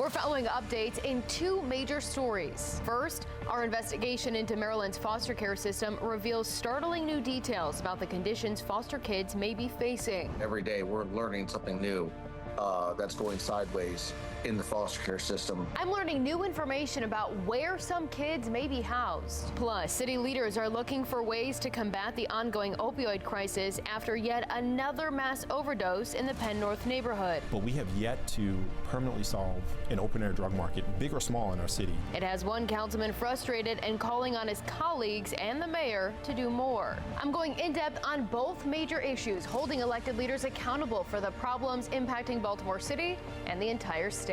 We're following updates in two major stories. First, our investigation into Maryland's foster care system reveals startling new details about the conditions foster kids may be facing. Every day we're learning something new that's going sideways in the foster care system. I'm learning new information about where some kids may be housed. Plus, city leaders are looking for ways to combat the ongoing opioid crisis after yet another mass overdose in the Penn North neighborhood. But we have yet to permanently solve an open-air drug market, big or small, in our city. It has one councilman frustrated and calling on his colleagues and the mayor to do more. I'm going in depth on both major issues, holding elected leaders accountable for the problems impacting Baltimore City and the entire state.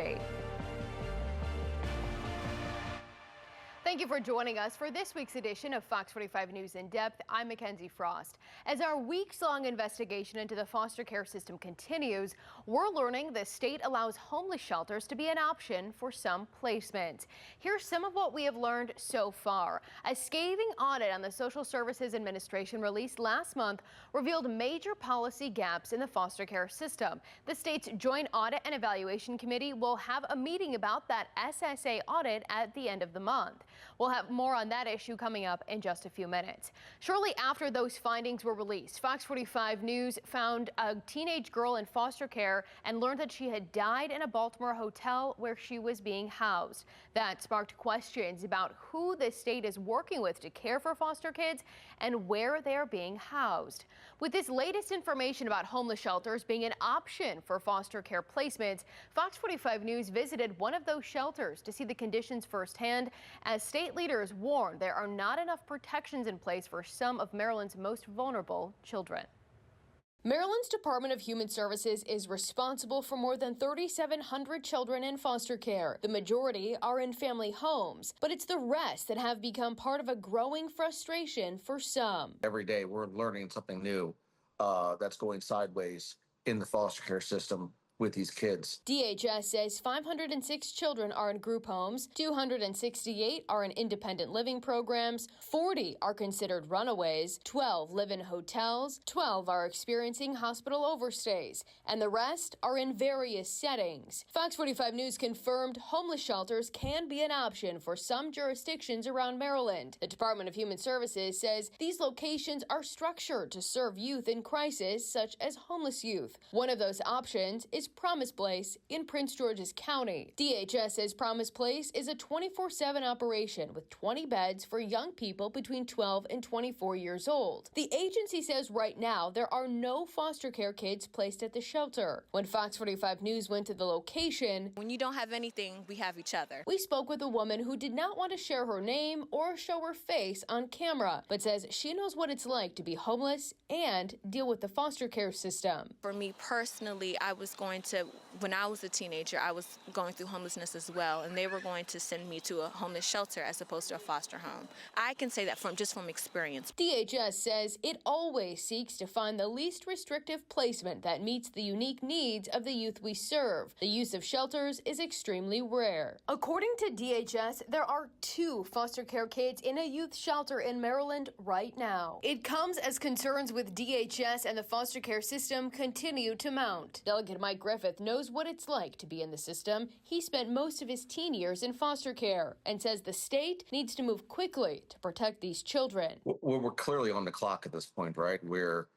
Thank you for joining us for this week's edition of Fox 45 News In Depth. I'm Mikenzie Frost. As our weeks-long investigation into the foster care system continues, we're learning the state allows homeless shelters to be an option for some placements. Here's some of what we have learned so far. A scathing audit on the Social Services Administration released last month revealed major policy gaps in the foster care system. The state's Joint Audit and Evaluation Committee will have a meeting about that SSA audit at the end of the month. We'll have more on that issue coming up in just a few minutes. Shortly after those findings were released, Fox 45 News found a teenage girl in foster care and learned that she had died in a Baltimore hotel where she was being housed. That sparked questions about who the state is working with to care for foster kids and where they are being housed. With this latest information about homeless shelters being an option for foster care placements, Fox 45 News visited one of those shelters to see the conditions firsthand as state leaders warn there are not enough protections in place for some of Maryland's most vulnerable children. Maryland's Department of Human Services is responsible for more than 3,700 children in foster care. The majority are in family homes, but it's the rest that have become part of a growing frustration for some. Every day we're learning something new that's going sideways in the foster care system with these kids. DHS says 506 children are in group homes, 268 are in independent living programs, 40 are considered runaways, 12 live in hotels, 12 are experiencing hospital overstays, and the rest are in various settings. Fox 45 News confirmed homeless shelters can be an option for some jurisdictions around Maryland. The Department of Human Services says these locations are structured to serve youth in crisis, such as homeless youth. One of those options is Promise Place in Prince George's County. DHS says Promise Place is a 24/7 operation with 20 beds for young people between 12 and 24 years old. The agency says right now there are no foster care kids placed at the shelter. When Fox 45 News went to the location, when you don't have anything, we have each other. We spoke with a woman who did not want to share her name or show her face on camera, but says she knows what it's like to be homeless and deal with the foster care system. For me personally, when I was a teenager, I was going through homelessness as well, and they were going to send me to a homeless shelter as opposed to a foster home. I can say that from experience. DHS says it always seeks to find the least restrictive placement that meets the unique needs of the youth we serve. The use of shelters is extremely rare. According to DHS, there are 2 foster care kids in a youth shelter in Maryland right now. It comes as concerns with DHS and the foster care system continue to mount. Delegate Mike Griffith knows what it's like to be in the system. He spent most of his teen years in foster care and says the state needs to move quickly to protect these children. Well, we're clearly on the clock at this point, right? We're,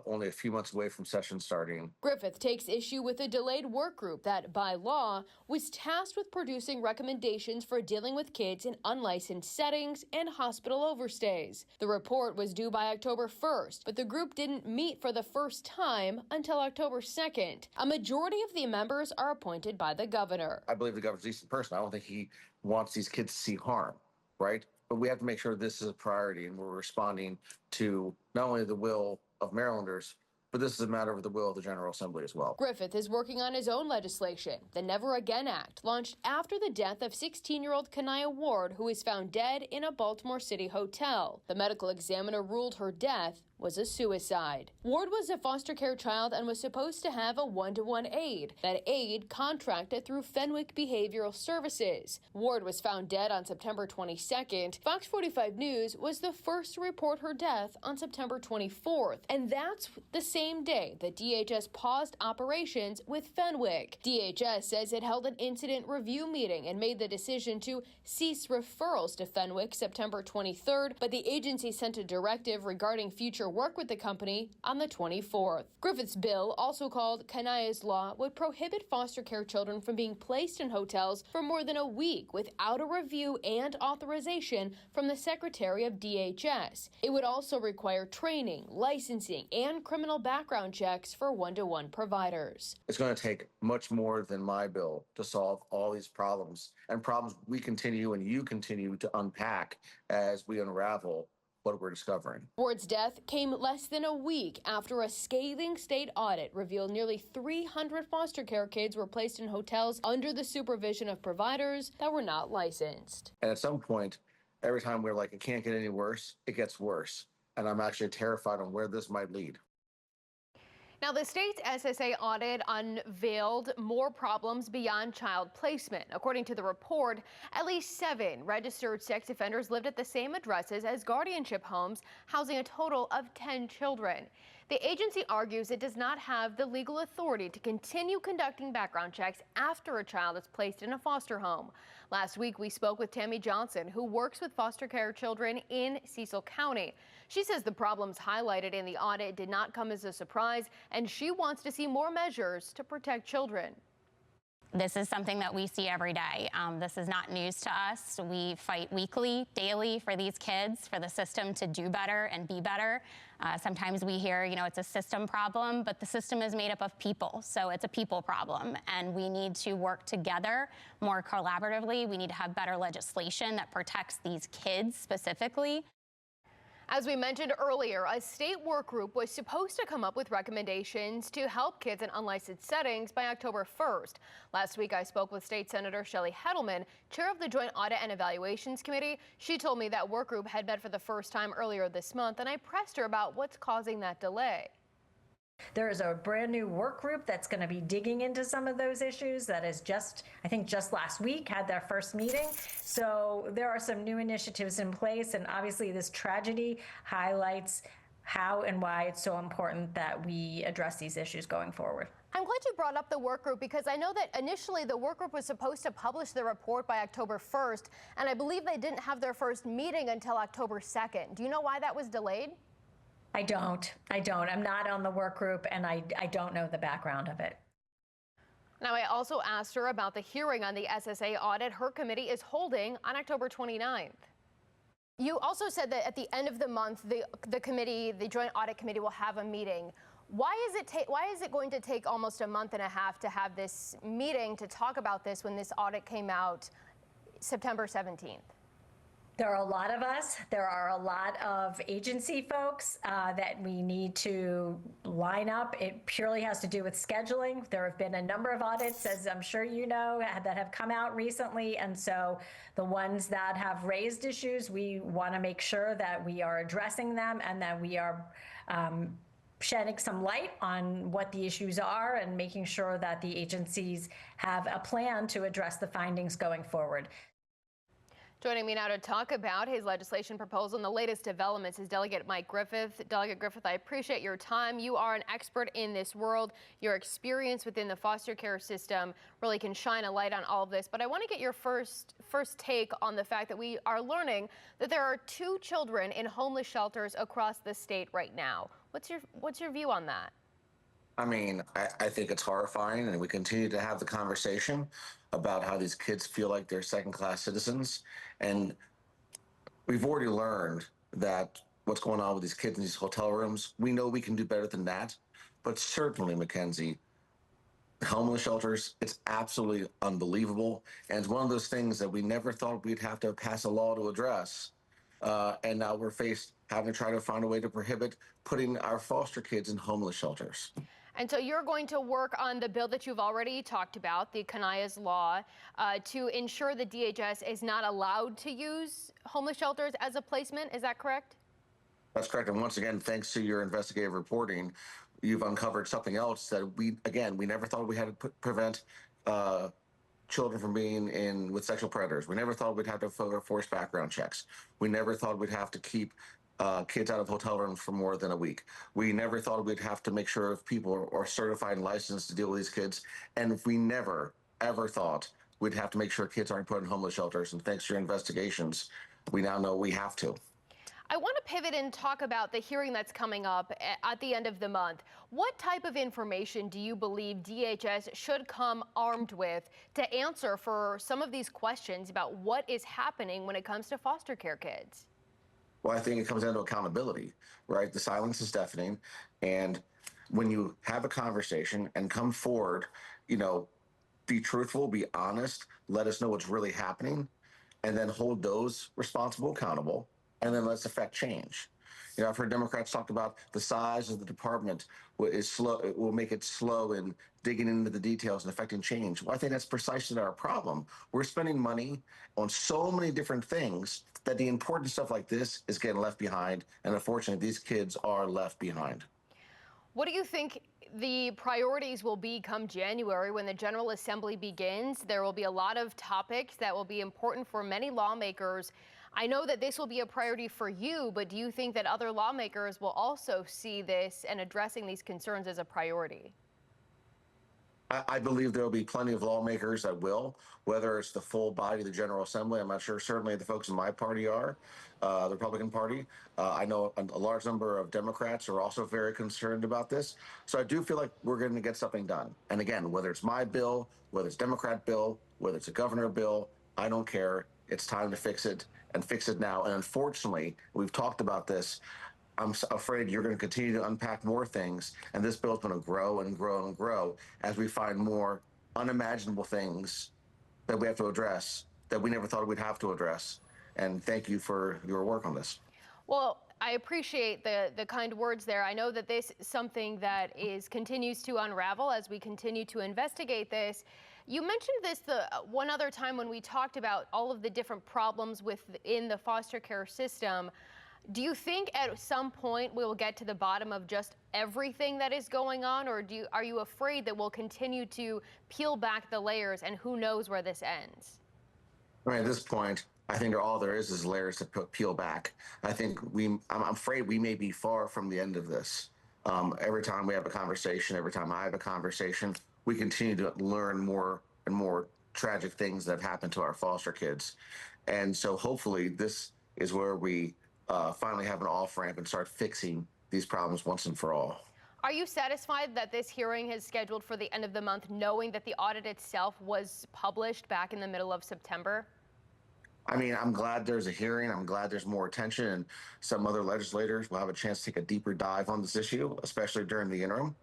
only a few months away from session starting. Griffith takes issue with a delayed work group that, by law, was tasked with producing recommendations for dealing with kids in unlicensed settings and hospital overstays. The report was due by October 1st, but the group didn't meet for the first time until October 2nd. A majority of the members are appointed by the governor. I believe the governor's a decent person. I don't think he wants these kids to see harm, right? But we have to make sure this is a priority and we're responding to not only the will of Marylanders, but this is a matter of the will of the General Assembly as well. Griffith is working on his own legislation. The Never Again Act, launched after the death of 16-year-old Kaniyah Ward, who was found dead in a Baltimore City hotel. The medical examiner ruled her death was a suicide. Ward was a foster care child and was supposed to have a one-to-one aide. That aide contracted through Fenwick Behavioral Services. Ward was found dead on September 22nd. Fox 45 News was the first to report her death on September 24th, and that's the same day that DHS paused operations with Fenwick. DHS says it held an incident review meeting and made the decision to cease referrals to Fenwick September 23rd, but the agency sent a directive regarding future work with the company on the 24th. Griffith's bill, also called Kanaya's Law, would prohibit foster care children from being placed in hotels for more than a week without a review and authorization from the Secretary of DHS. It would also require training, licensing, and criminal background checks for one-to-one providers. It's going to take much more than my bill to solve all these problems, and problems we continue and you continue to unpack as we unravel what we're discovering. Ward's death came less than a week after a scathing state audit revealed nearly 300 foster care kids were placed in hotels under the supervision of providers that were not licensed. And at some point, every time we're like, it can't get any worse, it gets worse. And I'm actually terrified on where this might lead. Now, the state's SSA audit unveiled more problems beyond child placement. According to the report, at least 7 registered sex offenders lived at the same addresses as guardianship homes, housing a total of 10 children. The agency argues it does not have the legal authority to continue conducting background checks after a child is placed in a foster home. Last week, we spoke with Tammy Johnson, who works with foster care children in Cecil County. She says the problems highlighted in the audit did not come as a surprise, and she wants to see more measures to protect children. This is something that we see every day. This is not news to us. We fight weekly, daily for these kids, for the system to do better and be better. Sometimes we hear, it's a system problem, but the system is made up of people, so it's a people problem. And we need to work together more collaboratively. We need to have better legislation that protects these kids specifically. As we mentioned earlier, a state work group was supposed to come up with recommendations to help kids in unlicensed settings by October 1st. Last week, I spoke with State Senator Shelley Heddleman, chair of the Joint Audit and Evaluations Committee. She told me that work group had met for the first time earlier this month, and I pressed her about what's causing that delay. There is a brand new work group that's going to be digging into some of those issues that is just last week had their first meeting. So there are some new initiatives in place, and obviously this tragedy highlights how and why it's so important that we address these issues going forward. I'm glad you brought up the work group because I know that initially the work group was supposed to publish the report by October 1st, and I believe they didn't have their first meeting until October 2nd. Do you know why that was delayed? I don't. I'm not on the work group, and I don't know the background of it. Now, I also asked her about the hearing on the SSA audit her committee is holding on October 29th. You also said that at the end of the month, the Joint Audit Committee will have a meeting. Why is it going to take almost a month and a half to have this meeting to talk about this when this audit came out September 17th? There are a lot of us. There are a lot of agency folks that we need to line up. It purely has to do with scheduling. There have been a number of audits, as I'm sure you know, that have come out recently. And so the ones that have raised issues, we want to make sure that we are addressing them and that we are shedding some light on what the issues are and making sure that the agencies have a plan to address the findings going forward. Joining me now to talk about his legislation proposal and the latest developments is Delegate Mike Griffith. Delegate Griffith, I appreciate your time. You are an expert in this world. Your experience within the foster care system really can shine a light on all of this. But I want to get your first take on the fact that we are learning that there are 2 children in homeless shelters across the state right now. What's your view on that? I mean, I think it's horrifying, and we continue to have the conversation about how these kids feel like they're second-class citizens. And we've already learned that what's going on with these kids in these hotel rooms, we know we can do better than that. But certainly, Mikenzie, homeless shelters, it's absolutely unbelievable. And it's one of those things that we never thought we'd have to pass a law to address. And now we're faced having to try to find a way to prohibit putting our foster kids in homeless shelters. And so you're going to work on the bill that you've already talked about, the Kanaya's Law, to ensure that DHS is not allowed to use homeless shelters as a placement. Is that correct? That's correct. And once again, thanks to your investigative reporting, you've uncovered something else that we never thought we had to prevent children from being in with sexual predators. We never thought we'd have to force background checks. We never thought we'd have to keep kids out of hotel rooms for more than a week. We never thought we'd have to make sure if people are certified and licensed to deal with these kids. And we never, ever thought we'd have to make sure kids aren't put in homeless shelters. And thanks to your investigations, we now know we have to. I want to pivot and talk about the hearing that's coming up at the end of the month. What type of information do you believe DHS should come armed with to answer for some of these questions about what is happening when it comes to foster care kids? Well, I think it comes down to accountability, right? The silence is deafening. And when you have a conversation and come forward, be truthful, be honest, let us know what's really happening, and then hold those responsible accountable. And then let's affect change. I've heard Democrats talk about the size of the department is slow. It will make it slow in digging into the details and affecting change. Well, I think that's precisely our problem. We're spending money on so many different things that the important stuff like this is getting left behind. And unfortunately, these kids are left behind. What do you think the priorities will be come January when the General Assembly begins? There will be a lot of topics that will be important for many lawmakers. I know that this will be a priority for you, but do you think that other lawmakers will also see this and addressing these concerns as a priority? I believe there will be plenty of lawmakers that will, whether it's the full body of the General Assembly. I'm not sure. Certainly the folks in my party are, the Republican Party. I know a large number of Democrats are also very concerned about this. So I do feel like we're going to get something done. And again, whether it's my bill, whether it's Democrat bill, whether it's a governor bill, I don't care. It's time to fix it and fix it now. And unfortunately, we've talked about this. I'm afraid you're going to continue to unpack more things, and this bill is going to grow and grow and grow as we find more unimaginable things that we have to address that we never thought we'd have to address. And thank you for your work on this. Well, I appreciate the kind words there. I know that this is something that continues to unravel as we continue to investigate this. You mentioned this the one other time when we talked about all of the different problems within the foster care system. Do you think at some point we will get to the bottom of just everything that is going on, or are you afraid that we'll continue to peel back the layers and who knows where this ends? I mean, at this point, I think all there is layers to peel back. I think I'm afraid we may be far from the end of this. Every time we have a conversation, every time I have a conversation, we continue to learn more and more tragic things that happen to our foster kids. And so hopefully this is where we finally have an off-ramp and start fixing these problems once and for all. Are you satisfied that this hearing is scheduled for the end of the month, knowing that the audit itself was published back in the middle of September? I mean, I'm glad there's a hearing. I'm glad there's more attention, and some other legislators will have a chance to take a deeper dive on this issue, especially during the interim.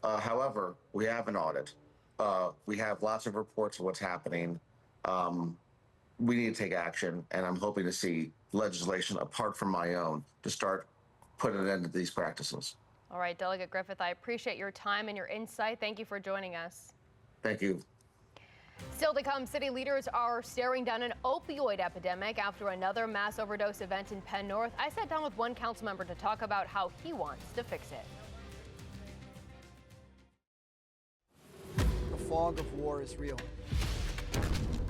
However, we have an audit. We have lots of reports of what's happening. We need to take action, and I'm hoping to see legislation apart from my own to start putting an end to these practices. All right, Delegate Griffith, I appreciate your time and your insight. Thank you for joining us. Thank you. Still to come, city leaders are staring down an opioid epidemic after another mass overdose event in Penn North. I sat down with one council member to talk about how he wants to fix it. The fog of war is real,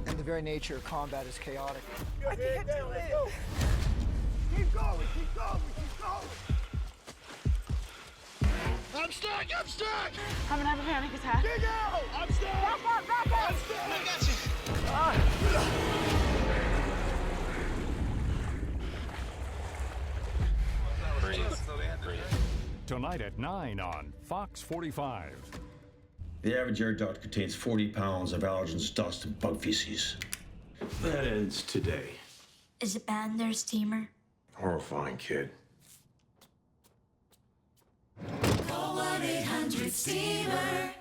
and the very nature of combat is chaotic. I can't do it! Keep going, keep going, keep going! I'm stuck, I'm stuck! I'm gonna have a panic attack. Dig out! I'm stuck! Back up, back up! I'm stuck! I got you! Tonight at 9 on Fox 45. The average air duct contains 40 pounds of allergens, dust, and bug feces. That ends today. Is it bad in their steamer? Horrifying, kid. Call 1-800-STEAMER.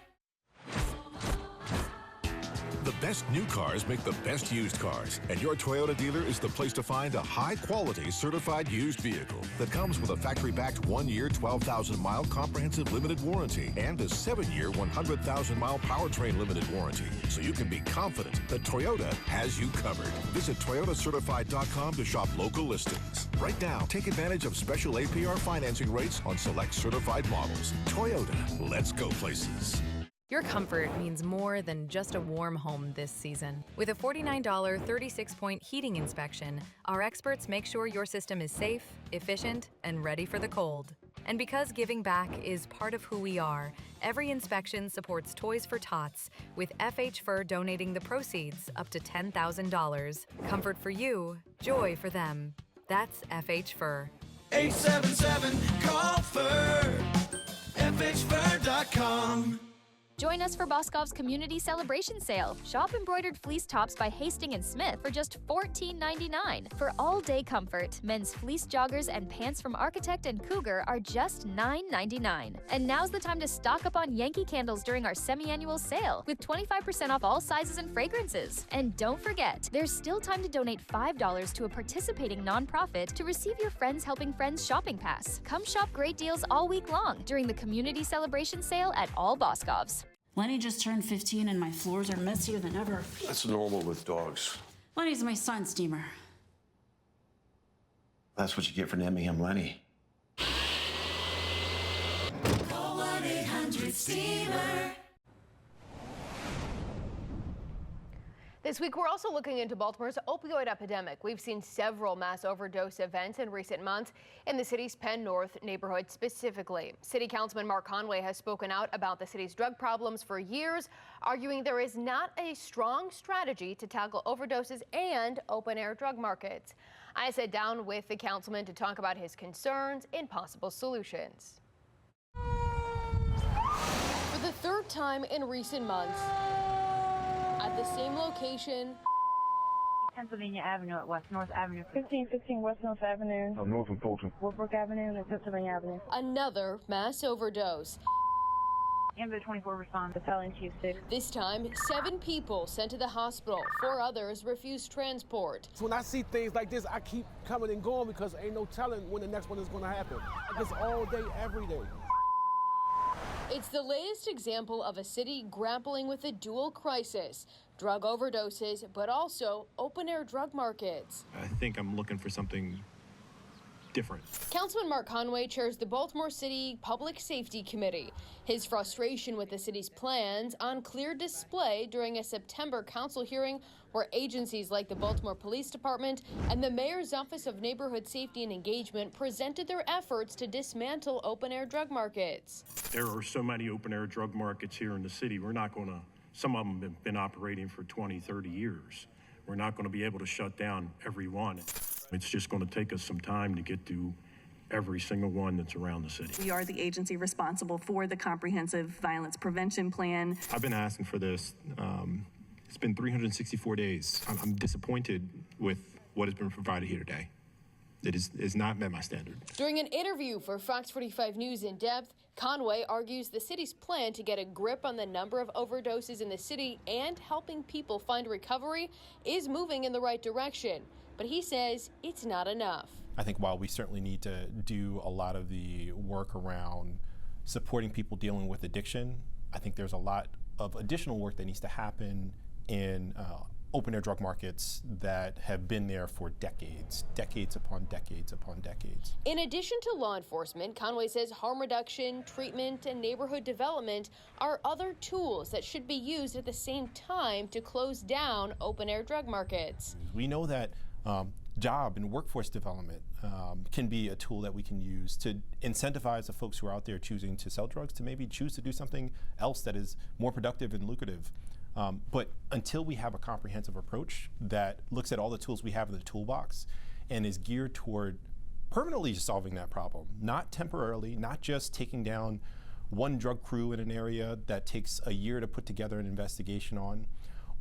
The best new cars make the best used cars, and your Toyota dealer is the place to find a high-quality certified used vehicle that comes with a factory-backed 1-year, 12,000-mile comprehensive limited warranty and a 7-year, 100,000-mile powertrain limited warranty, so you can be confident that Toyota has you covered. Visit toyotacertified.com to shop local listings. Right now, take advantage of special APR financing rates on select certified models. Toyota, let's go places. Your comfort means more than just a warm home this season. With a $49 36-point heating inspection, our experts make sure your system is safe, efficient, and ready for the cold. And because giving back is part of who we are, every inspection supports Toys for Tots, with FH Fur donating the proceeds up to $10,000. Comfort for you, joy for them. That's FH Fur. 877-CALL-FUR. FHFur.com. Join us for Boscov's Community Celebration Sale. Shop embroidered fleece tops by Hastings & Smith for just $14.99. For all-day comfort, men's fleece joggers and pants from Architect and Cougar are just $9.99. And now's the time to stock up on Yankee candles during our semi-annual sale with 25% off all sizes and fragrances. And don't forget, there's still time to donate $5 to a participating nonprofit to receive your Friends Helping Friends shopping pass. Come shop great deals all week long during the Community Celebration Sale at all Boscovs. Lenny just turned 15 and my floors are messier than ever. That's normal with dogs. Lenny's my son, Steamer. That's what you get for naming him Lenny. Call 1-800-STEAMER. This week, we're also looking into Baltimore's opioid epidemic. We've seen several mass overdose events in recent months in the city's Penn North neighborhood specifically. City Councilman Mark Conway has spoken out about the city's drug problems for years, arguing there is not a strong strategy to tackle overdoses and open-air drug markets. I sat down with the councilman to talk about his concerns and possible solutions. For the third time in recent months, at the same location, Pennsylvania Avenue at West North Avenue. 1515 West North Avenue. North and Fulton. Woodbrook Avenue and Pennsylvania Avenue. another mass overdose. Ambulance 24 responds. Battalion Chief 6. This time, 7 people sent to the hospital. 4 others refused transport. When I see things like this, I keep coming and going because ain't no telling when the next one is going to happen. It's all day, every day. It's the latest example of a city grappling with a dual crisis: drug overdoses, but also open-air drug markets. I think I'm looking for something different. Councilman Mark Conway chairs the Baltimore City Public Safety Committee. His frustration with the city's plans on clear display during a September council hearing where agencies like the Baltimore Police Department and the Mayor's Office of Neighborhood Safety and Engagement presented their efforts to dismantle open-air drug markets. There are so many open-air drug markets here in the city. Some of them have been operating for 20, 30 years. We're not going to be able to shut down every one. It's just going to take us some time to get to every single one that's around the city. We are the agency responsible for the comprehensive violence prevention plan. I've been asking for this. It's been 364 days. I'm disappointed with what has been provided here today. It is not met my standard. During an interview for FOX45 News In Depth, Conway argues the city's plan to get a grip on the number of overdoses in the city and helping people find recovery is moving in the right direction. But he says it's not enough. I think while we certainly need to do a lot of the work around supporting people dealing with addiction, I think there's a lot of additional work that needs to happen in open-air drug markets that have been there for decades upon decades upon decades. In addition to law enforcement, Conway says harm reduction, treatment, and neighborhood development are other tools that should be used at the same time to close down open-air drug markets. We know that job and workforce development can be a tool that we can use to incentivize the folks who are out there choosing to sell drugs to maybe choose to do something else that is more productive and lucrative. But until we have a comprehensive approach that looks at all the tools we have in the toolbox and is geared toward permanently solving that problem, not temporarily, not just taking down one drug crew in an area that takes a year to put together an investigation on,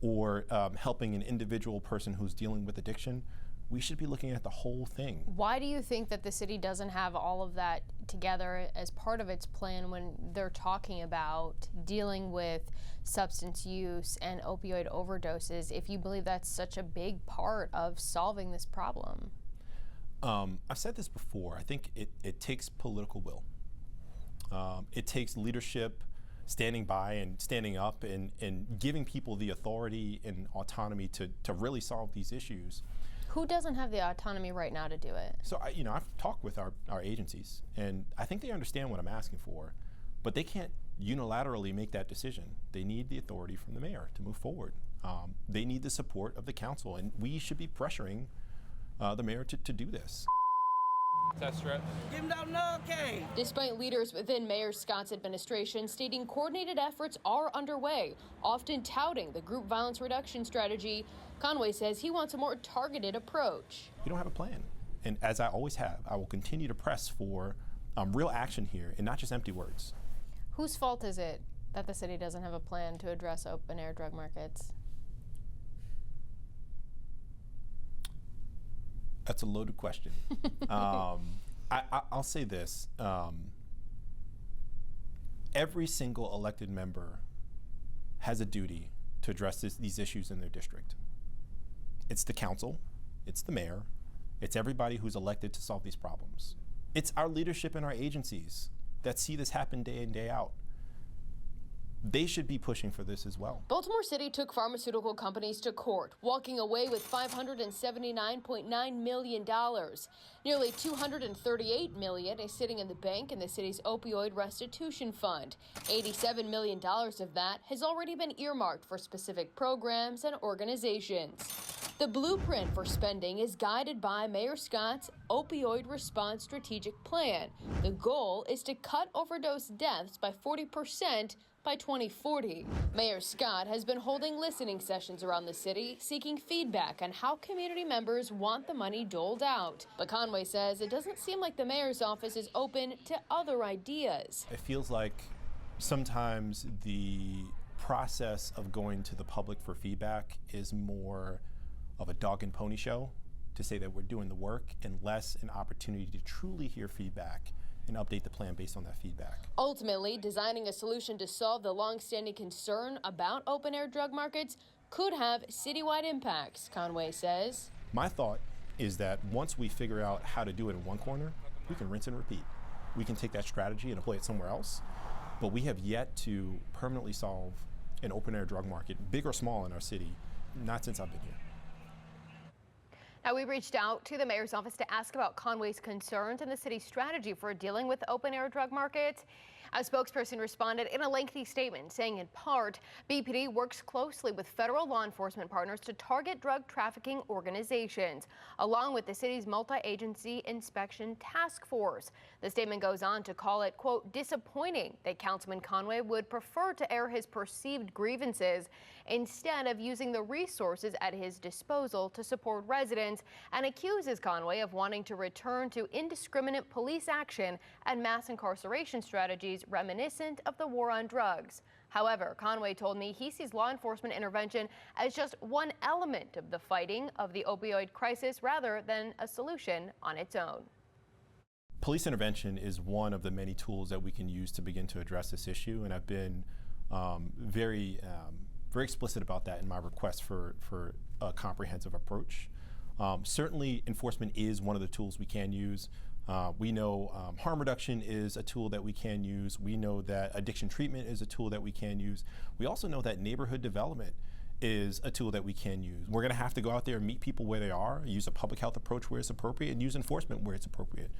or helping an individual person who's dealing with addiction, we should be looking at the whole thing. Why do you think that the city doesn't have all of that together as part of its plan when they're talking about dealing with substance use and opioid overdoses, if you believe that's such a big part of solving this problem? I've said this before. I think it takes political will. It takes leadership standing by and standing up and giving people the authority and autonomy to really solve these issues. Who doesn't have the autonomy right now to do it? So, I've talked with our agencies, and I think they understand what I'm asking for, but they can't unilaterally make that decision. They need the authority from the mayor to move forward. They need the support of the council, and we should be pressuring the mayor to do this. Test strip. Give him that no okay. Despite leaders within Mayor Scott's administration stating coordinated efforts are underway, often touting the group violence reduction strategy, Conway says he wants a more targeted approach. We don't have a plan. And as I always have, I will continue to press for real action here and not just empty words. Whose fault is it that the city doesn't have a plan to address open-air drug markets? That's a loaded question. I'll say this. Every single elected member has a duty to address these issues in their district. It's the council, it's the mayor, it's everybody who's elected to solve these problems. It's our leadership and our agencies that see this happen day in, day out. They should be pushing for this as well. Baltimore City took pharmaceutical companies to court, walking away with $579.9 million. Nearly $238 million is sitting in the bank in the city's opioid restitution fund. $87 million of that has already been earmarked for specific programs and organizations. The blueprint for spending is guided by Mayor Scott's opioid response strategic plan. The goal is to cut overdose deaths by 40% by 2040. Mayor Scott has been holding listening sessions around the city, seeking feedback on how community members want the money doled out. But Conway says it doesn't seem like the mayor's office is open to other ideas. It feels like sometimes the process of going to the public for feedback is more of a dog and pony show to say that we're doing the work and less an opportunity to truly hear feedback and update the plan based on that feedback. Ultimately, designing a solution to solve the long-standing concern about open-air drug markets could have citywide impacts, Conway says. My thought is that once we figure out how to do it in one corner, we can rinse and repeat. We can take that strategy and apply it somewhere else, but we have yet to permanently solve an open-air drug market, big or small in our city, not since I've been here. Now, we reached out to the mayor's office to ask about Conway's concerns and the city's strategy for dealing with open-air drug markets. A spokesperson responded in a lengthy statement saying, in part, BPD works closely with federal law enforcement partners to target drug trafficking organizations, along with the city's multi-agency inspection task force. The statement goes on to call it, quote, disappointing that Councilman Conway would prefer to air his perceived grievances instead of using the resources at his disposal to support residents, and accuses Conway of wanting to return to indiscriminate police action and mass incarceration strategies reminiscent of the war on drugs. However, Conway told me he sees law enforcement intervention as just one element of the fighting of the opioid crisis rather than a solution on its own. Police intervention is one of the many tools that we can use to begin to address this issue, and I've been very explicit about that in my request for a comprehensive approach. Certainly, enforcement is one of the tools we can use. We know harm reduction is a tool that we can use. We know that addiction treatment is a tool that we can use. We also know that neighborhood development is a tool that we can use. We're going to have to go out there and meet people where they are, use a public health approach where it's appropriate, and use enforcement where it's appropriate.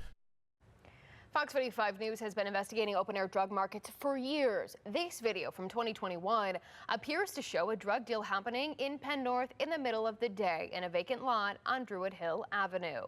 FOX45 News has been investigating open-air drug markets for years. This video from 2021 appears to show a drug deal happening in Penn North in the middle of the day in a vacant lot on Druid Hill Avenue.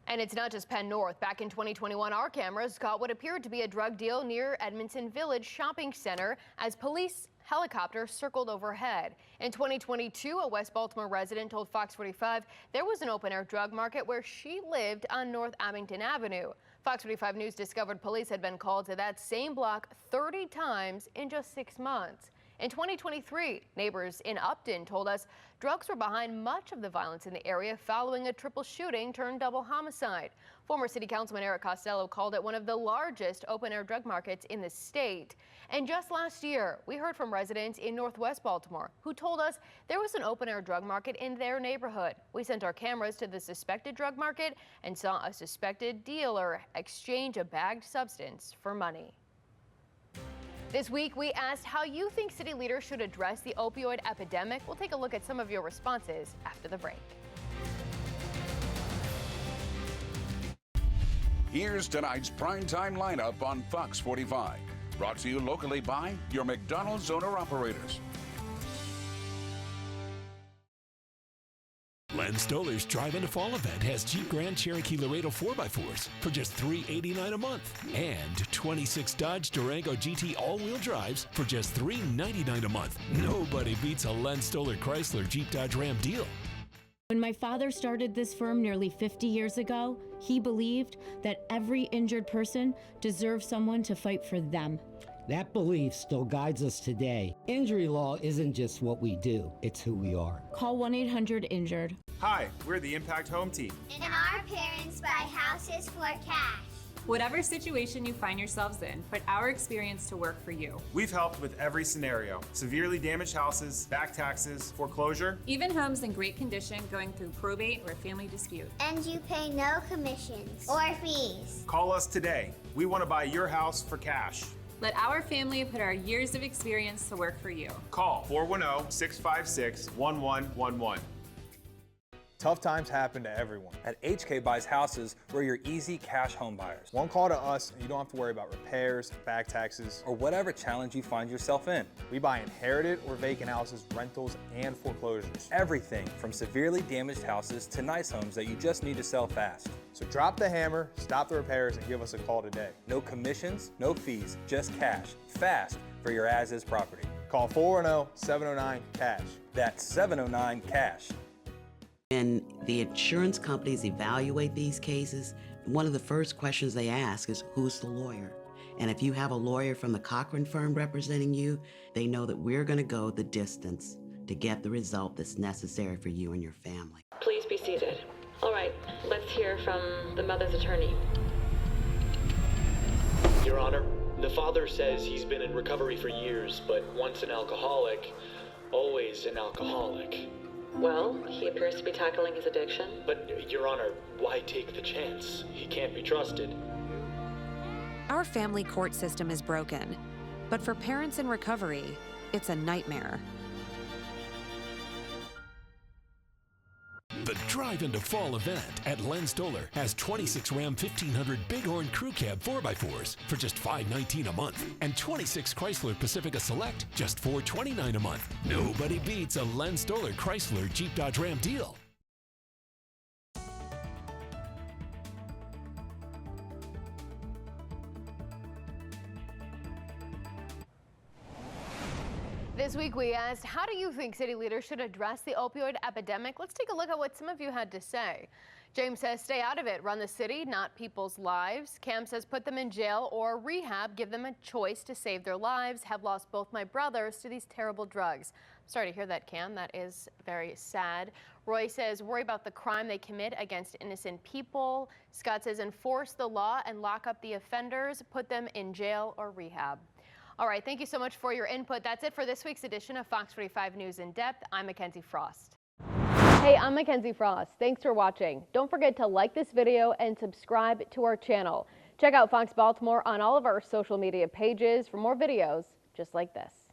And it's not just Penn North. Back in 2021, our cameras caught what appeared to be a drug deal near Edmondson Village Shopping Center as police helicopters circled overhead. In 2022, a West Baltimore resident told FOX45 there was an open-air drug market where she lived on North Abington Avenue. FOX45 News discovered police had been called to that same block 30 times in just 6 months. In 2023, neighbors in Upton told us drugs were behind much of the violence in the area following a triple shooting turned double homicide. Former City Councilman Eric Costello called it one of the largest open-air drug markets in the state. And just last year, we heard from residents in Northwest Baltimore who told us there was an open-air drug market in their neighborhood. We sent our cameras to the suspected drug market and saw a suspected dealer exchange a bagged substance for money. This week, we asked how you think city leaders should address the opioid epidemic. We'll take a look at some of your responses after the break. Here's tonight's primetime lineup on Fox 45. Brought to you locally by your McDonald's owner-operators. Len Stoller's Drive Into Fall event has Jeep Grand Cherokee Laredo 4x4s for just $389 a month and 26 Dodge Durango GT all-wheel drives for just $399 a month. Nobody beats a Len Stoller Chrysler Jeep Dodge Ram deal. When my father started this firm nearly 50 years ago, he believed that every injured person deserves someone to fight for them. That belief still guides us today. Injury law isn't just what we do, it's who we are. Call 1-800-INJURED. Hi, we're the Impact Home Team. And our parents buy houses for cash. Whatever situation you find yourselves in, put our experience to work for you. We've helped with every scenario. Severely damaged houses, back taxes, foreclosure. Even homes in great condition going through probate or family dispute. And you pay no commissions or fees. Call us today. We want to buy your house for cash. Let our family put our years of experience to work for you. Call 410-656-1111. Tough times happen to everyone. At HK Buys Houses, we're your easy cash home buyers. One call to us and you don't have to worry about repairs, back taxes, or whatever challenge you find yourself in. We buy inherited or vacant houses, rentals, and foreclosures. Everything from severely damaged houses to nice homes that you just need to sell fast. So drop the hammer, stop the repairs, and give us a call today. No commissions, no fees, just cash. Fast for your as-is property. Call 410-709-CASH. That's 709-CASH. When the insurance companies evaluate these cases, one of the first questions they ask is, who's the lawyer? And if you have a lawyer from the Cochran firm representing you, they know that we're going to go the distance to get the result that's necessary for you and your family. Please be seated. All right, let's hear from the mother's attorney. Your Honor, the father says he's been in recovery for years, but once an alcoholic, always an alcoholic. Well, he appears to be tackling his addiction. But, Your Honor, why take the chance? He can't be trusted. Our family court system is broken, but for parents in recovery, it's a nightmare. The Drive Into Fall event at Len Stoller has 26 Ram 1500 Bighorn Crew Cab 4x4s for just $519 a month and 26 Chrysler Pacifica Select just $429 a month. Nobody beats a Len Stoller Chrysler Jeep Dodge Ram deal. This week we asked, how do you think city leaders should address the opioid epidemic? Let's take a look at what some of you had to say. James says, stay out of it. Run the city, not people's lives. Cam says, put them in jail or rehab. Give them a choice to save their lives. Have lost both my brothers to these terrible drugs. Sorry to hear that, Cam. That is very sad. Roy says, worry about the crime they commit against innocent people. Scott says, enforce the law and lock up the offenders. Put them in jail or rehab. All right, thank you so much for your input. That's it for this week's edition of Fox 45 News in Depth. I'm Mikenzie Frost. Hey, I'm Mikenzie Frost. Thanks for watching. Don't forget to like this video and subscribe to our channel. Check out Fox Baltimore on all of our social media pages for more videos just like this.